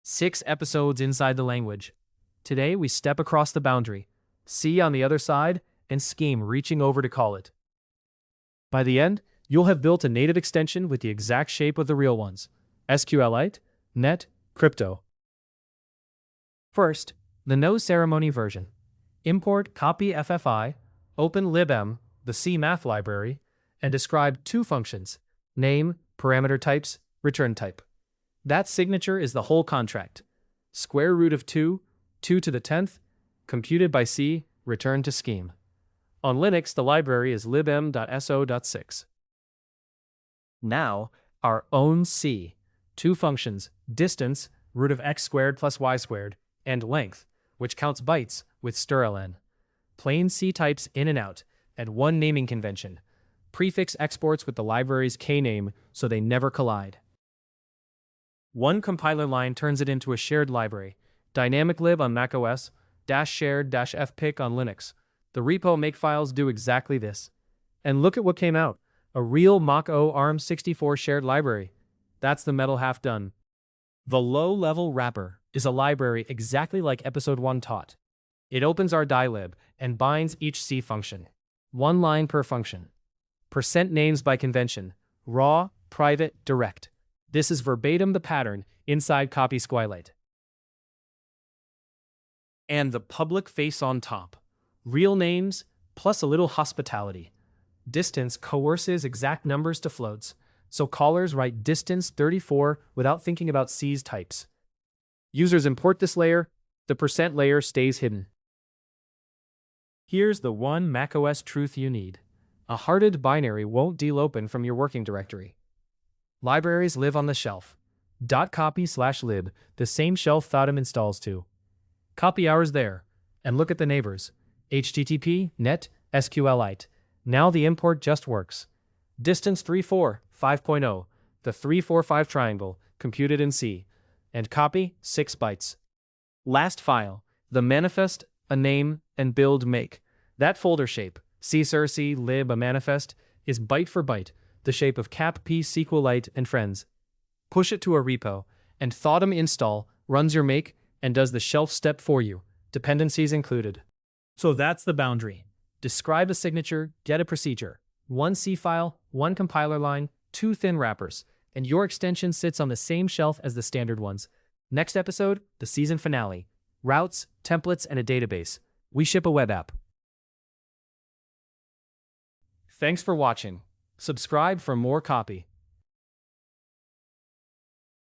6 episodes inside the language. Today we step across the boundary, C on the other side, and scheme reaching over to call it. By the end, you'll have built a native extension with the exact shape of the real ones: SQLite, net, crypto. First, the no ceremony version. Import kaappi-open libm, the C math library, and describe 2 functions: name, parameter types, return type. That signature is the whole contract. Square root of 2, 2 to the 10th, computed by C, return to scheme. On Linux, the library is libm.so.6. Now, our own C. 2 functions: distance, root of x squared plus y squared, and length, which counts bytes with strlen. Plain C types in and out, and 1 naming convention. Prefix exports with the library's kname so they never collide. 1 compiler line turns it into a shared library. Dynamiclib on macOS, -shared-fpic on Linux. The repo makefiles do exactly this. And look at what came out. A real Mach-O ARM64 shared library. That's the metal half done. The low-level wrapper is a library exactly like episode 1 taught. It opens our dylib and binds each C function. 1 line per function. %names by convention. Raw, private, direct. This is verbatim the pattern inside kaappi-sqlite. And the public face on top. Real names plus a little hospitality. Distance coerces exact numbers to floats, so callers write distance 34 without thinking about C's types. Users import this layer, the % layer stays hidden. Here's the one macOS truth you need. A hardened binary won't delopen from your working directory. Libraries live on the shelf. .kaappi/lib, the same shelf thottam installs to. Copy ours there, and look at the neighbors. HTTP, net, SQLite. Now the import just works. Distance 34, 5.0, the 345 triangle, computed in C. And copy, 6 bytes. Last file, the manifest, a name, and build make. That folder shape, sqrt lib a manifest, is byte for byte, the shape of kaappi-sqlite and friends. Push it to a repo, and thottam install runs your make and does the shelf step for you, dependencies included. So that's the boundary. Describe a signature, get a procedure. 1 C file, 1 compiler line, 2 thin wrappers, and your extension sits on the same shelf as the standard ones. Next episode, the season finale. Routes, templates, and a database. We ship a web app. Thanks for watching. Subscribe for more Kaappi.